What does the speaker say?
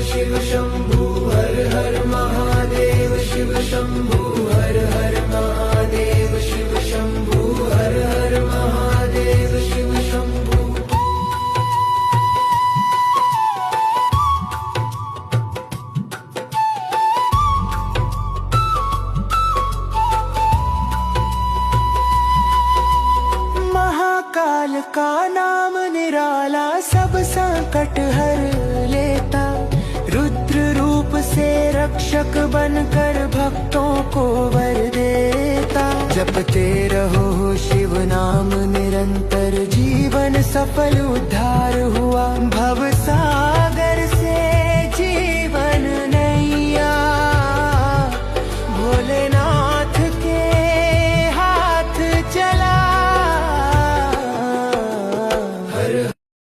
शिव शंभु हर हर महादेव शिव शंभु हर हर महादेव शिव शंभु हर हर महादेव शिव शंभु। महाकाल का नाम निराला सब संकट हर लेता, रुद्र रूप से रक्षक बनकर भक्तों को वर देता। जपते रहो शिव नाम निरंतर, जीवन सफल उद्धार हुआ। भव